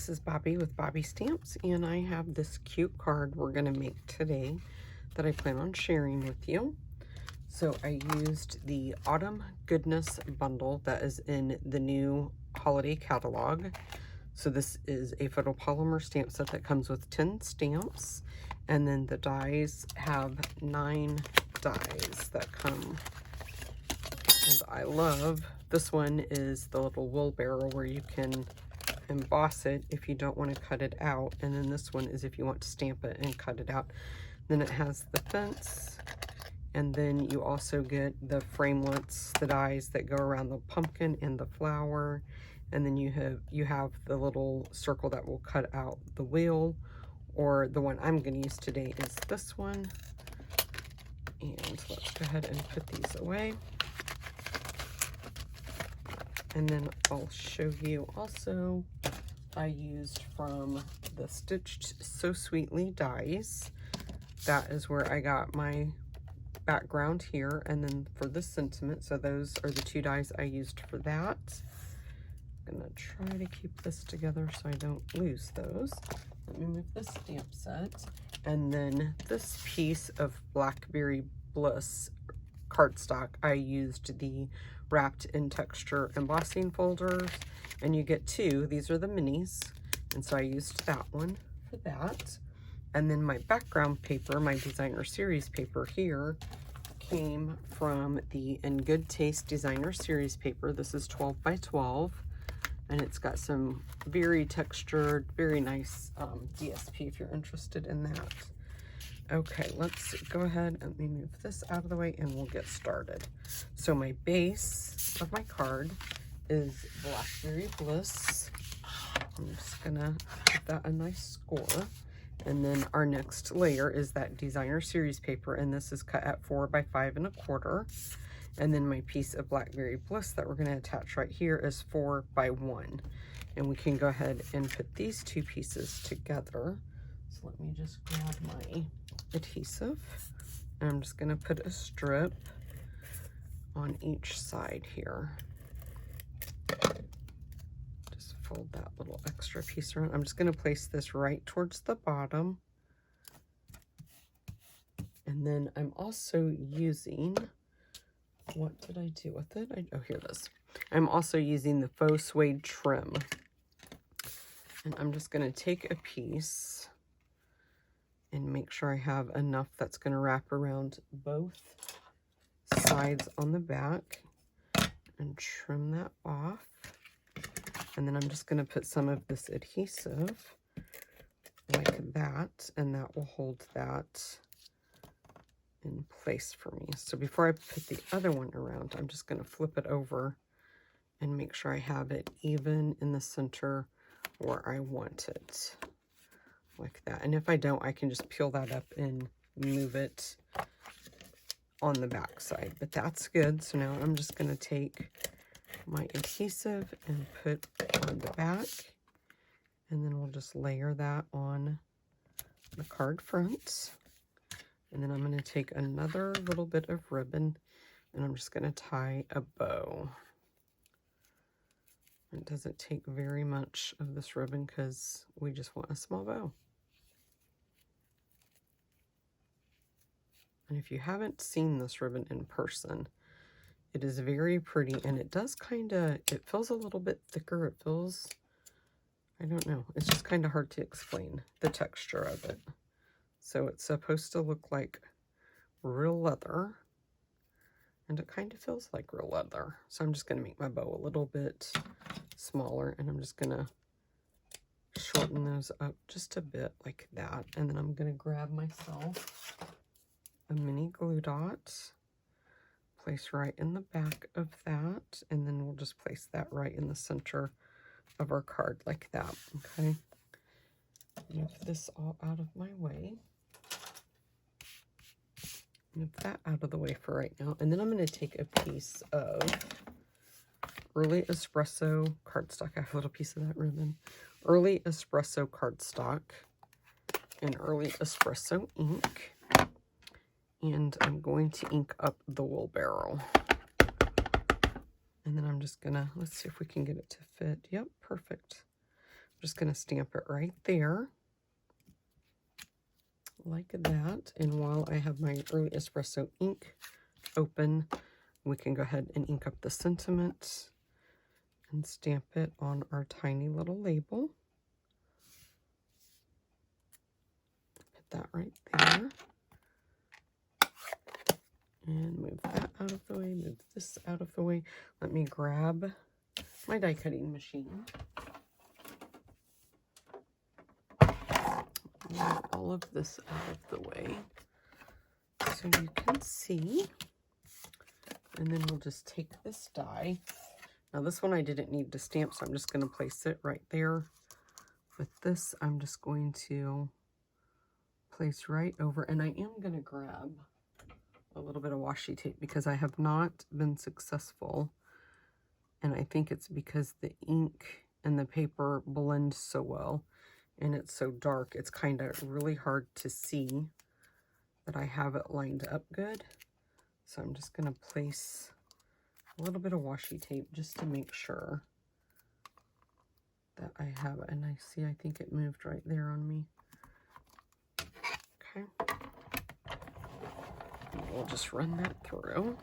this is Bobby with Bobby Stamps, and I have this cute card we're going to make today that I plan on sharing with you. So I used the Autumn Goodness bundle that is in the new holiday catalog. So this is a photopolymer stamp set that comes with 10 stamps, and then the dies have 9 dies that come. And I love, this one is the little wheelbarrow where you can emboss it if you don't want to cut it out, and then this one is if you want to stamp it and cut it out. Then it has the fence, and then you also get the framelits, the dies that go around the pumpkin and the flower, and then you have the little circle that will cut out the wheel, or the one I'm going to use today is this one. And let's go ahead and put these away. And then I'll show you also, I used from the Stitched So Sweetly dies. That is where I got my background here. And then for this sentiment, so those are the 2 dies I used for that. I'm gonna try to keep this together so I don't lose those. Let me move this stamp set. And then this piece of Blackberry Bliss cardstock, I used the Wrapped in Texture embossing folders, and you get 2. These are the minis, and so I used that one for that. And then my background paper, my designer series paper here, came from the In Good Taste designer series paper. This is 12 by 12, and it's got some very textured, very nice DSP if you're interested in that. Okay, let's go ahead and let me move this out of the way and we'll get started. So my base of my card is Blackberry Bliss. I'm just gonna give that a nice score. And then our next layer is that designer series paper, and this is cut at 4 by 5 1/4. And then my piece of Blackberry Bliss that we're gonna attach right here is 4 by 1. And we can go ahead and put these 2 pieces together. So let me just grab my adhesive, and I'm just going to put a strip on each side here. Just fold that little extra piece around. I'm just going to place this right towards the bottom, and then I'm also using, what did I do with it? Oh, here it is. I'm also using the faux suede trim, and I'm just going to take a piece and make sure I have enough that's going to wrap around both sides on the back and trim that off. And then I'm just going to put some of this adhesive like that, and that will hold that in place for me. So before I put the other one around, I'm just going to flip it over and make sure I have it even in the center where I want it. Like that. And if I don't, I can just peel that up and move it on the back side. But that's good. So now I'm just going to take my adhesive and put on the back, and then we'll just layer that on the card front. And then I'm going to take another little bit of ribbon, and I'm just going to tie a bow. It doesn't take very much of this ribbon because we just want a small bow. And if you haven't seen this ribbon in person, it is very pretty, and it does it feels a little bit thicker. It feels, I don't know, it's just kind of hard to explain the texture of it. So it's supposed to look like real leather, and it kind of feels like real leather. So I'm just going to make my bow a little bit smaller, and I'm just going to shorten those up just a bit like that. And then I'm going to grab myself a mini glue dot, place right in the back of that, and then we'll just place that right in the center of our card like that. Okay, move this all out of my way. Move that out of the way for right now, and then I'm going to take a piece of Early Espresso cardstock. I have a little piece of that ribbon. Early Espresso cardstock and Early Espresso ink. And I'm going to ink up the wheelbarrow. And then I'm just gonna, let's see if we can get it to fit. Yep, perfect. I'm Just going to stamp it right there like that. And while I have my Early Espresso ink open, we can go ahead and ink up the sentiment and stamp it on our tiny little label. Put that right there. And move that out of the way, move this out of the way. Let me grab my die cutting machine. Move all of this out of the way so you can see. And then we'll just take this die. Now this one I didn't need to stamp, so I'm just going to place it right there. With this, I'm just going to place right over, and I am going to grab a little bit of washi tape because I have not been successful, and I think it's because the ink and the paper blend so well and it's so dark, it's kind of really hard to see that I have it lined up good. So I'm just going to place a little bit of washi tape just to make sure that I have it. And I see, I think it moved right there on me. Okay. We'll just run that through.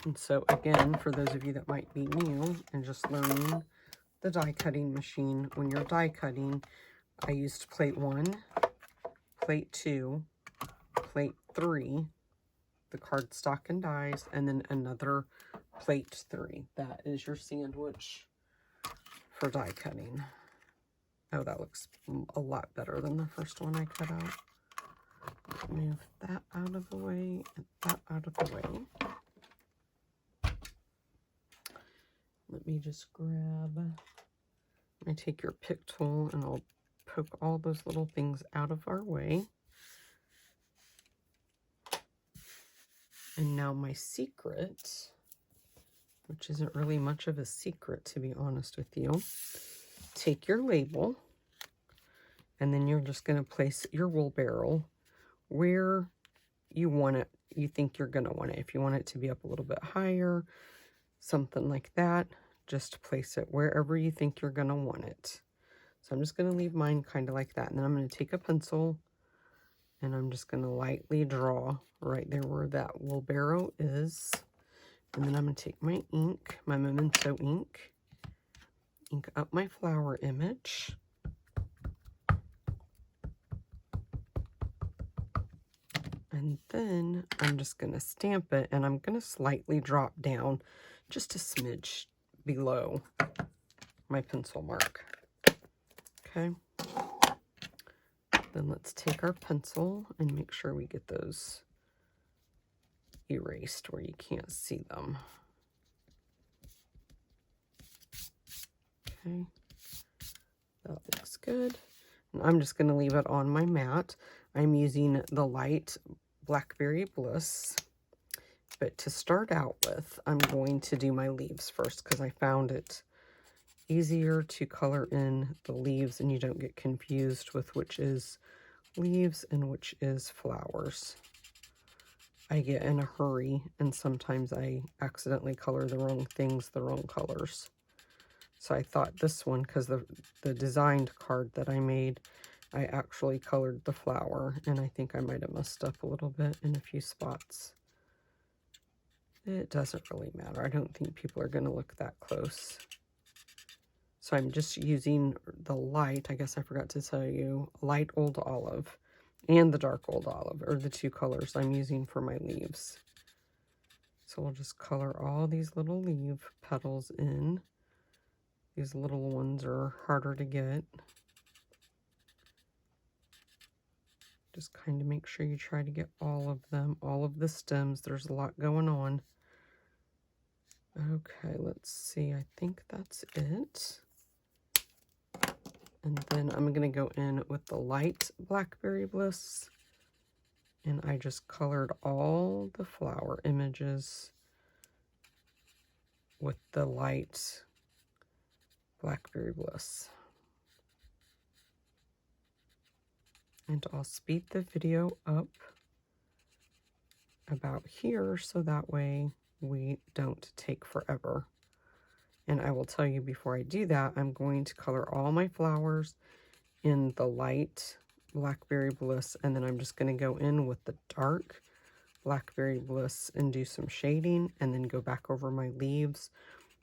And so again, for those of you that might be new and just learning the die cutting machine, when you're die cutting, I used plate 1, plate 2, plate 3, the cardstock and dies, and then another plate 3. That is your sandwich for die cutting. Oh, that looks a lot better than the first one I cut out. Move that out of the way and that out of the way. Let me just grab, I take your pick tool and I'll poke all those little things out of our way. And now my secret, which isn't really much of a secret to be honest with you, take your label and then you're just going to place your wool barrel where you want it, you think you're going to want it. If you want it to be up a little bit higher, something like that, just place it wherever you think you're going to want it. So I'm just going to leave mine kind of like that. And then I'm going to take a pencil and I'm just going to lightly draw right there where that wheelbarrow is. And then I'm going to take my ink, my Memento ink, ink up my flower image. And then I'm just going to stamp it, and I'm going to slightly drop down just a smidge below my pencil mark. Okay. Then let's take our pencil and make sure we get those erased where you can't see them. Okay. That looks good. And I'm just going to leave it on my mat. I'm using the light Blackberry Bliss. But to start out with, I'm going to do my leaves first because I found it easier to color in the leaves and you don't get confused with which is leaves and which is flowers. I get in a hurry and sometimes I accidentally color the wrong things, the wrong colors. So I thought this one, because the designed card that I made, I actually colored the flower, and I think I might have messed up a little bit in a few spots. It doesn't really matter. I don't think people are going to look that close. So I'm just using the light, I guess I forgot to tell you, light Old Olive and the dark Old Olive are the two colors I'm using for my leaves. So we'll just color all these little leaf petals in. These little ones are harder to get. Just kind of make sure you try to get all of them, all of the stems. There's a lot going on. Okay, let's see. I think that's it. And then I'm going to go in with the light Blackberry Bliss. And I just colored all the flower images with the light Blackberry Bliss. And I'll speed the video up about here so that way we don't take forever. And I will tell you before I do that, I'm going to color all my flowers in the light Blackberry Bliss, and then I'm just going to go in with the dark Blackberry Bliss and do some shading, and then go back over my leaves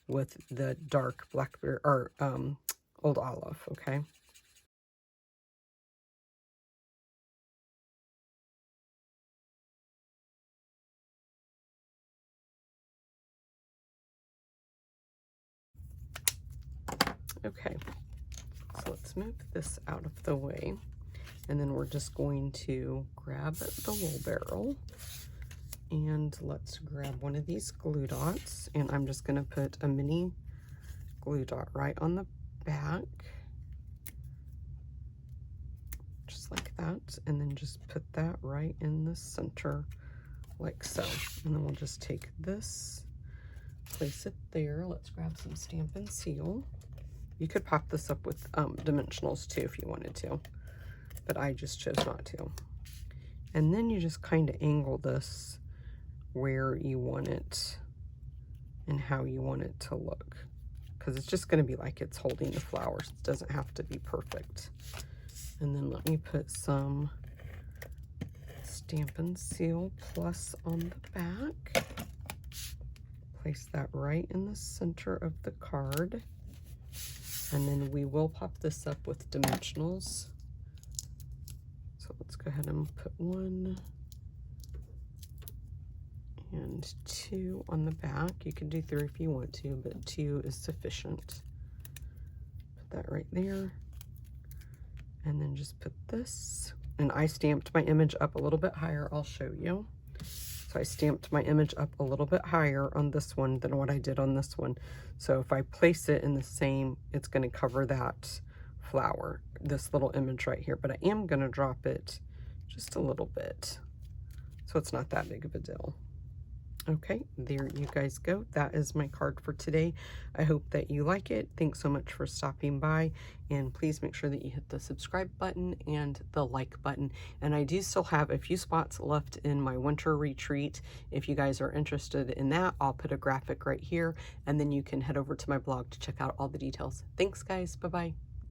with the dark Blackberry, or Old Olive, okay? Okay, so let's move this out of the way. And then we're just going to grab the wool barrel, and let's grab one of these glue dots, and I'm just going to put a mini glue dot right on the back, just like that, and then just put that right in the center like so. And then we'll just take this, place it there. Let's grab some Stampin' Seal. You could pop this up with dimensionals too if you wanted to, but I just chose not to. And then you just kind of angle this where you want it and how you want it to look, because it's just going to be like it's holding the flowers. It doesn't have to be perfect. And then let me put some Stampin' Seal Plus on the back. Place that right in the center of the card. And then we will pop this up with dimensionals. So let's go ahead and put 1 and 2 on the back. You can do 3 if you want to, but 2 is sufficient. Put that right there. And then just put this. And I stamped my image up a little bit higher. I'll show you. So I stamped my image up a little bit higher on this one than what I did on this one. So if I place it in the same, it's going to cover that flower, this little image right here. But I am going to drop it just a little bit, so it's not that big of a deal. Okay, there you guys go. That is my card for today. I hope that you like it. Thanks so much for stopping by, and please make sure that you hit the subscribe button and the like button. And I do still have a few spots left in my winter retreat. If you guys are interested in that, I'll put a graphic right here, and then you can head over to my blog to check out all the details. Thanks guys, bye-bye.